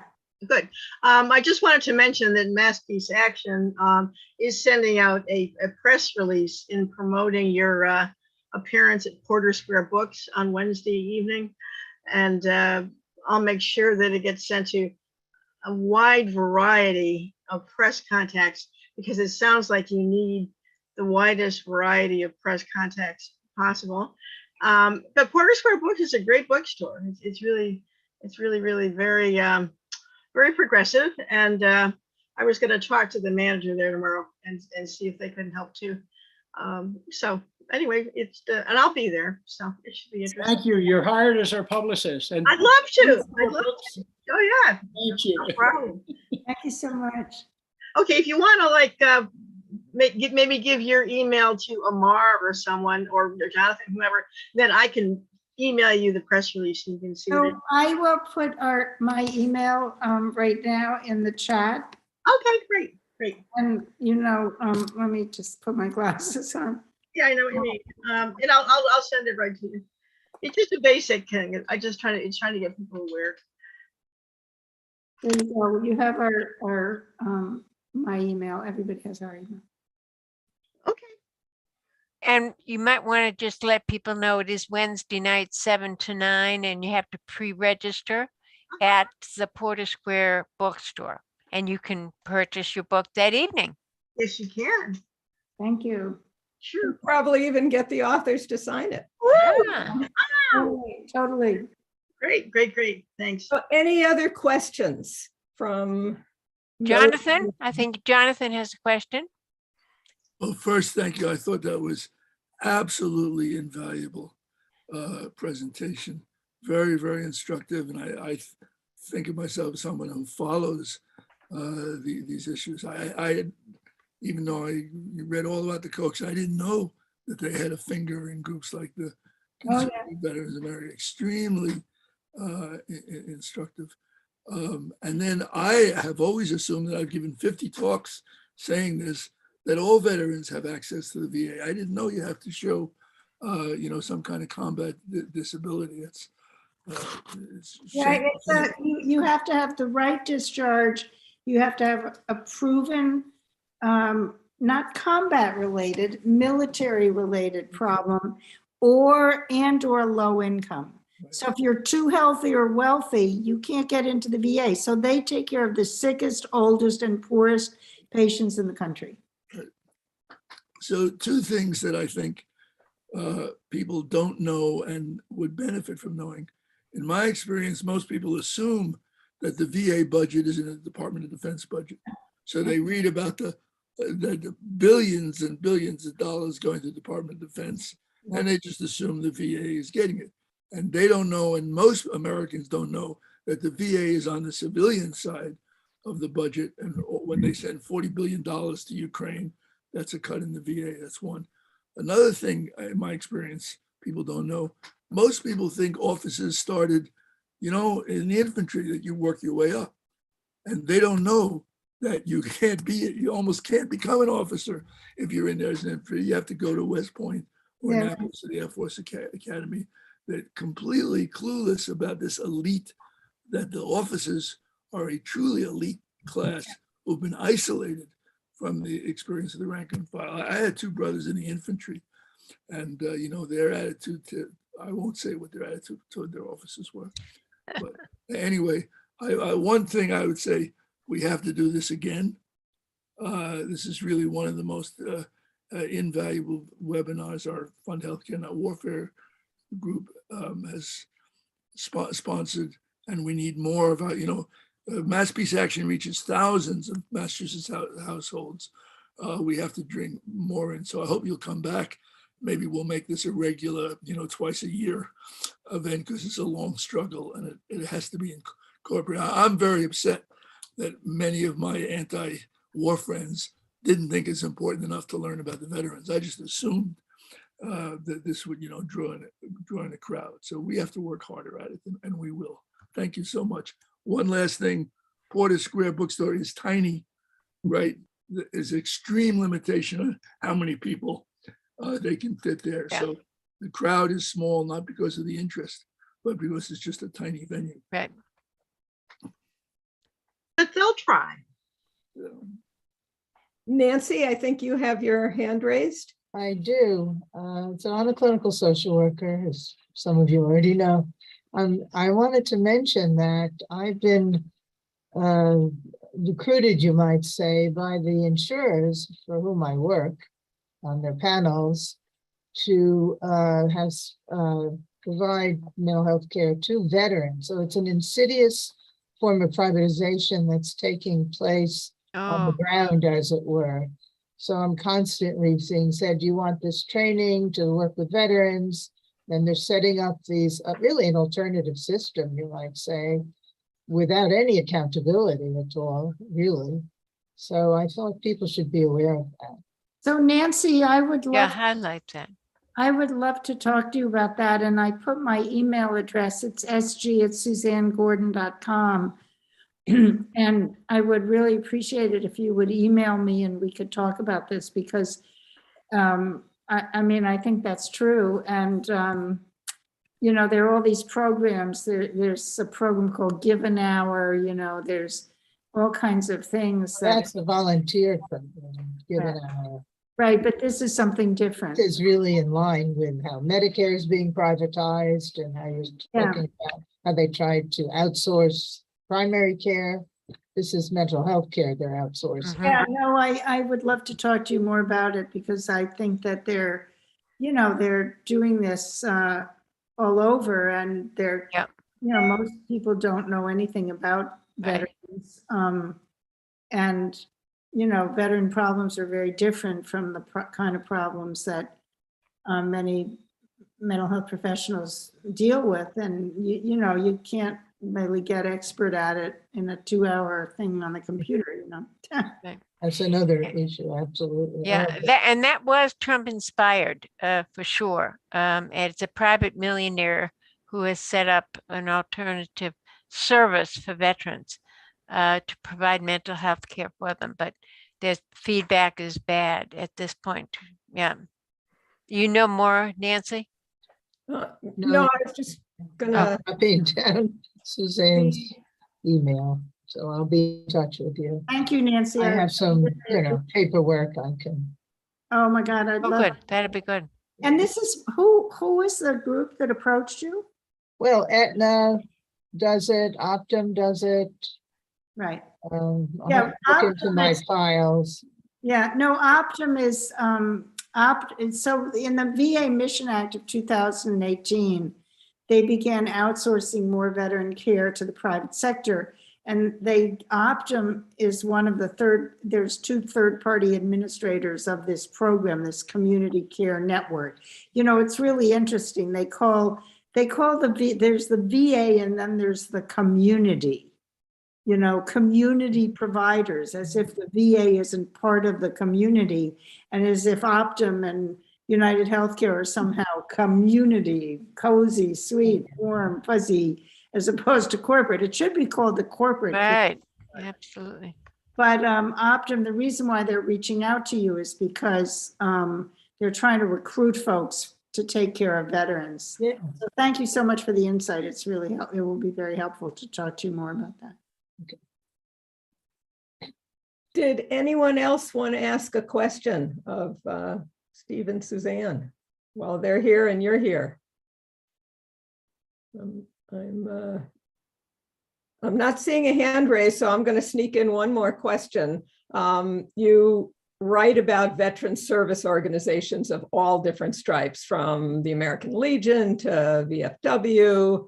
Good. I just wanted to mention that Mass Peace Action is sending out a press release in promoting your appearance at Porter Square Books on Wednesday evening. And I'll make sure that it gets sent to a wide variety of press contacts, because it sounds like you need the widest variety of press contacts possible. But Porter Square Books is a great bookstore. It's really very, very progressive. And I was going to talk to the manager there tomorrow and see if they couldn't help too. So anyway, and I'll be there. So it should be interesting.
Thank you. You're hired as our publicist. And
I'd love to. I'd love to. Oh yeah.
thank you.
No problem.
Thank you so much.
Okay, if you want to maybe give your email to Amar or someone or Jonathan, whoever, then I can email you the press release and you can see what it.
So I will put my email right now in the chat.
Okay, great.
And let me just put my glasses on.
Yeah, I know what you mean. And I'll send it right to you. It's just a basic thing. It's trying to get people aware.
There you go. You have our my email. Everybody has our email.
Okay.
And you might want to just let people know it is Wednesday night, 7 to 9, and you have to pre-register at the Porter Square bookstore, and you can purchase your book that evening.
Yes, you can.
Thank you.
Sure.
Probably even get the authors to sign it.
Yeah.
Totally.
Great. Thanks.
So any other questions from
Jonathan, I think Jonathan has a question.
Well, first, thank you. I thought that was absolutely invaluable presentation. Very, very instructive. And I think of myself as someone who follows these issues. I even though I read all about the Kochs, I didn't know that they had a finger in groups like the Conservative Veterans America. Extremely instructive. And then I have always assumed that I've given 50 talks saying this, that all veterans have access to the VA. I didn't know you have to show, some kind of combat disability. It's
you have to have the right discharge. You have to have a proven, not combat related, military related problem, or low income. So if you're too healthy or wealthy, you can't get into the VA. So they take care of the sickest, oldest, and poorest patients in the country.
So two things that I think people don't know and would benefit from knowing. In my experience, most people assume that the VA budget is in the Department of Defense budget. So they read about the billions and billions of dollars going to the Department of Defense, and they just assume the VA is getting it. And they don't know, and most Americans don't know, that the VA is on the civilian side of the budget. And when they send $40 billion to Ukraine, that's a cut in the VA. That's one. Another thing, in my experience, people don't know. Most people think officers started, in the infantry, that you work your way up. And they don't know that you almost can't become an officer if you're in there as an infantry. You have to go to West Point or Annapolis to the Air Force Academy. They're completely clueless about this elite, that the officers are a truly elite class who've been isolated from the experience of the rank and file. I had two brothers in the infantry, and their attitude I won't say what their attitude toward their officers were, but anyway, One thing I would say, we have to do this again. This is really one of the most invaluable webinars our Fund Healthcare Not Warfare group has sponsored, and we need more of our, mass peace action reaches thousands of Massachusetts households. We have to bring more in. So I hope you'll come back. Maybe we'll make this a regular, twice a year event, because it's a long struggle and it has to be incorporated. I'm very upset that many of my anti-war friends didn't think it's important enough to learn about the veterans. I just assumed that this would, draw in a crowd. So we have to work harder at it, and we will. Thank you so much. One last thing, Porter Square Bookstore is tiny, right? There's extreme limitation on how many people they can fit there.
Yeah.
So the crowd is small, not because of the interest, but because it's just a tiny venue.
Right.
But they'll try.
Nancy, I think you have your hand raised.
I do. So I'm a clinical social worker, as some of you already know. I wanted to mention that I've been recruited, you might say, by the insurers for whom I work on their panels to provide mental health care to veterans. So it's an insidious form of privatization that's taking place on the
Oh,
ground, as it were. So I'm constantly being said, do you want this training to work with veterans? And they're setting up these, really an alternative system, you might say, without any accountability at all, really. So I thought people should be aware of that.
So Nancy, I would
yeah,
love,
highlight that.
I would love to talk to you about that. And I put my email address, it's sg@suzannegordon.com. And I would really appreciate it if you would email me and we could talk about this, because I mean, I think that's true. And, there are all these programs. There's a program called Give an Hour, there's all kinds of things that,
That's the volunteer program, given our,
right, but this is something different.
is really in line with how Medicare is being privatized and how you're
Yeah.
talking about how they tried to outsource primary care. This is mental health care they're outsourcing.
Mhm.
Yeah, no, I would love to talk to you more about it, because I think that they're doing this all over, and they're,
Yep.
Most people don't know anything about
Right.
veterans. And, veteran problems are very different from the kind of problems that many mental health professionals deal with. And, you can't really get expert at it in a 2-hour thing on the computer,
That's another
Yeah.
issue, absolutely.
Yeah, that was Trump inspired, for sure. And it's a private millionaire who has set up an alternative service for veterans to provide mental health care for them. But their feedback is bad at this point. Yeah. You know more, Nancy?
No, I was just gonna,
I'm copying down Suzanne's email, so I'll be in touch with you.
Thank you, Nancy.
I have some, paperwork I can.
Oh, my God, I'd
Oh,
love.
good. That'd be good.
And this is, who is the group that approached you?
Well, Aetna does it, Optum does it.
Right.
I'll
Yeah,
have to look into
Optum
my
is-
files.
Yeah, no, Optum is, so in the VA Mission Act of 2018, they began outsourcing more veteran care to the private sector. And Optum is one of there's 2 third-party administrators of this program, this community care network. It's really interesting. There's the VA and then there's the community. Community providers, as if the VA isn't part of the community, and as if Optum and United Healthcare are somehow community, cozy, sweet, warm, fuzzy, as opposed to corporate. It should be called the corporate.
Right. Absolutely.
But Optum, the reason why they're reaching out to you is because they're trying to recruit folks to take care of veterans.
Yeah.
So thank you so much for the insight. It will be very helpful to talk to you more about that.
did anyone else want to ask a question of Steve and Suzanne while they're here and you're here? I'm not seeing a hand raised, so I'm going to sneak in one more question. You write about veteran service organizations of all different stripes, from the American Legion to VFW,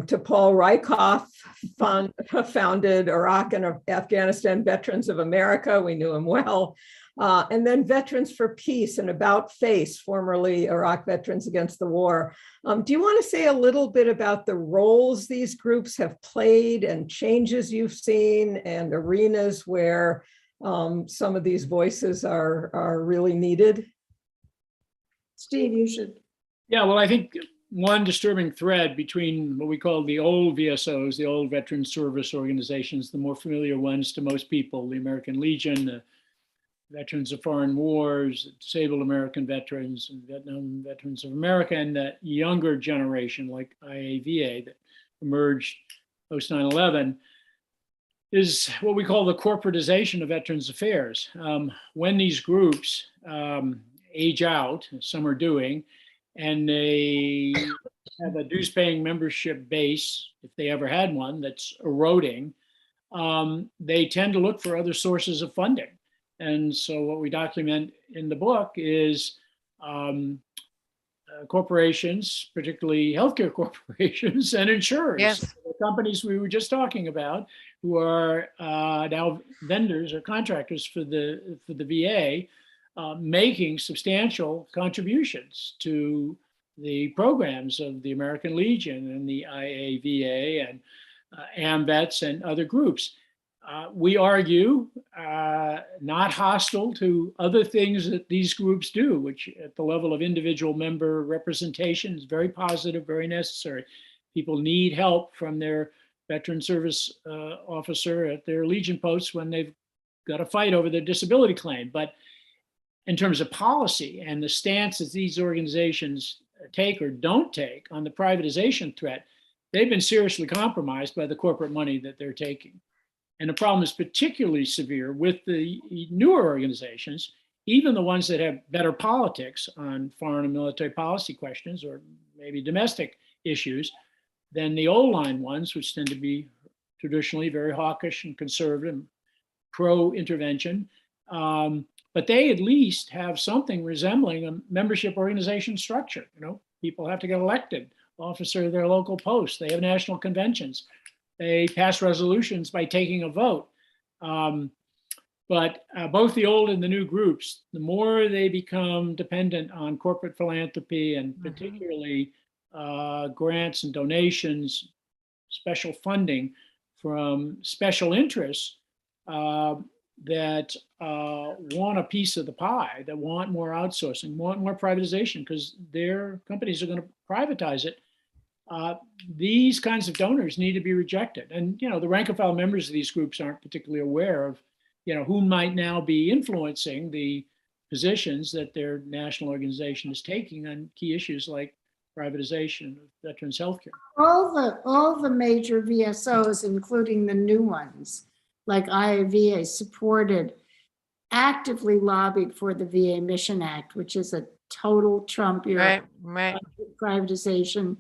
to Paul Rykoff, founded Iraq and Afghanistan Veterans of America. We knew him well. And then Veterans for Peace and About Face, formerly Iraq Veterans Against the War. Do you want to say a little bit about the roles these groups have played and changes you've seen and arenas where some of these voices are really needed?
Steve, you should.
Yeah, well, I think one disturbing thread between what we call the old VSOs, the old veteran service organizations, the more familiar ones to most people, the American Legion, the Veterans of Foreign Wars, Disabled American Veterans, and Vietnam Veterans of America, and the younger generation like IAVA that emerged post 9/11, is what we call the corporatization of Veterans Affairs. When these groups age out, some are doing, and they have a dues-paying membership base, if they ever had one, that's eroding, they tend to look for other sources of funding. And so what we document in the book is corporations, particularly healthcare corporations and insurers,
Yes.
the companies we were just talking about, who are now vendors or contractors for the VA, making substantial contributions to the programs of the American Legion and the IAVA and AMVETS and other groups. We argue not hostile to other things that these groups do, which at the level of individual member representation is very positive, very necessary. People need help from their veteran service officer at their Legion posts when they've got a fight over their disability claim. But in terms of policy and the stances these organizations take or don't take on the privatization threat, they've been seriously compromised by the corporate money that they're taking. And the problem is particularly severe with the newer organizations, even the ones that have better politics on foreign and military policy questions or maybe domestic issues than the old line ones, which tend to be traditionally very hawkish and conservative, pro-intervention. But they at least have something resembling a membership organization structure. You know, people have to get elected, officer of their local post. They have national conventions. They pass resolutions by taking a vote. But both the old and the new groups, the more they become dependent on corporate philanthropy and particularly grants and donations, special funding from special interests that want a piece of the pie, that want more outsourcing, want more privatization, because their companies are going to privatize it. These kinds of donors need to be rejected. And, you know, the rank and file members of these groups aren't particularly aware of, you know, who might now be influencing the positions that their national organization is taking on key issues like privatization of veterans healthcare.
All the major VSOs, including the new ones, like IAVA, actively lobbied for the VA Mission Act, which is a total Trump era privatization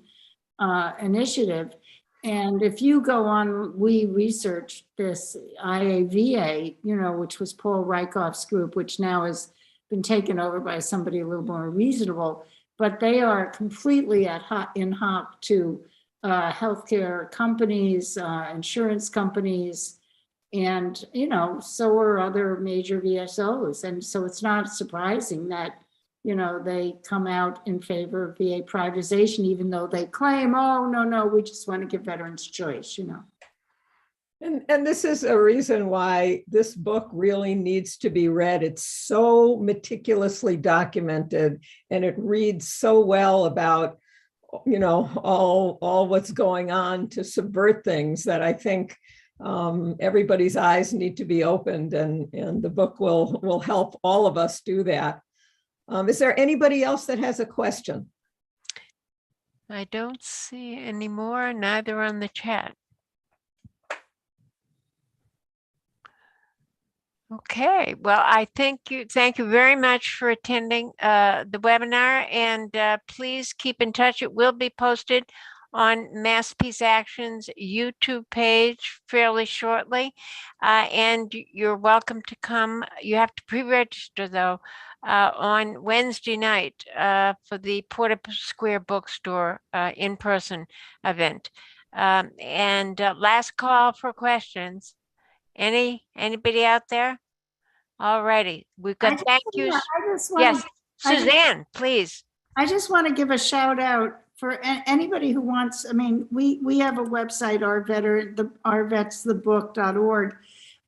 initiative. And if you go on, we researched this IAVA, you know, which was Paul Rykoff's group, which now has been taken over by somebody a little more reasonable, but they are completely in hoc to healthcare companies, insurance companies, and, you know, so are other major VSOs. And so it's not surprising that, you know, they come out in favor of VA privatization, even though they claim, oh, no, we just want to give veterans choice, you know.
And this is a reason why this book really needs to be read. It's so meticulously documented and it reads so well about, you know, all what's going on to subvert things that I think everybody's eyes need to be opened, and the book will help all of us do that. Is there anybody else that has a question?
I don't see any more, neither on the chat. Okay, well, I thank you very much for attending the webinar, and please keep in touch. It will be posted on Mass Peace Action's YouTube page fairly shortly. And you're welcome to come. You have to pre-register though, on Wednesday night for the Porter Square Bookstore in-person event. And last call for questions. Anybody out there? All righty, we've
I
got
just
thank
wanna-
yous.
I just wanna-
Yes, Suzanne, please.
I just want to give a shout out for anybody who wants, I mean, we have a website, ourvetsthebook.org,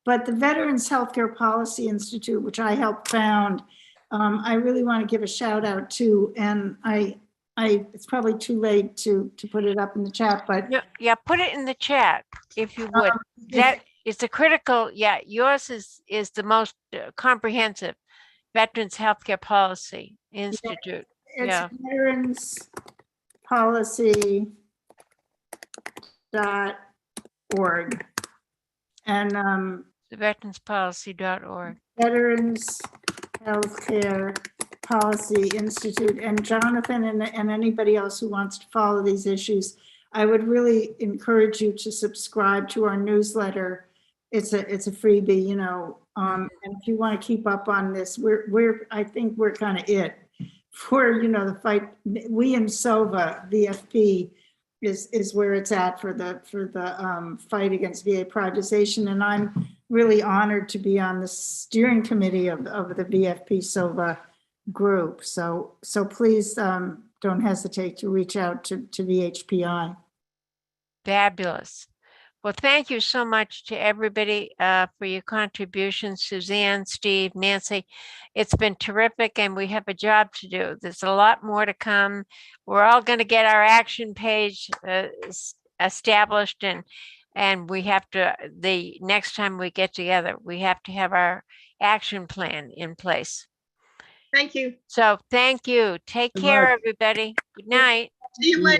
but the Veterans Healthcare Policy Institute, which I helped found, I really want to give a shout out to, and it's probably too late to put it up in the chat, but
Yeah, put it in the chat if you would. That is a critical, yeah, yours is the most comprehensive Veterans Healthcare Policy Institute.
it's
Yeah.
veteranspolicy.org. And
The veteranspolicy.org.
Veterans Healthcare Policy Institute. And Jonathan and anybody else who wants to follow these issues, I would really encourage you to subscribe to our newsletter. It's a freebie, you know. And if you want to keep up on this, I think we're kind of it for, you know, the fight. We in SOVA, VFP, is where it's at for the fight against VA privatization. And I'm really honored to be on the steering committee of the VFP SOVA group. So please don't hesitate to reach out to VHPI.
Fabulous. Well, thank you so much to everybody for your contributions, Suzanne, Steve, Nancy. It's been terrific and we have a job to do. There's a lot more to come. We're all going to get our action page established and we have to, the next time we get together, we have to have our action plan in place.
Thank you.
So thank you. Take
Good
care,
night.
everybody. Good night.
See you later.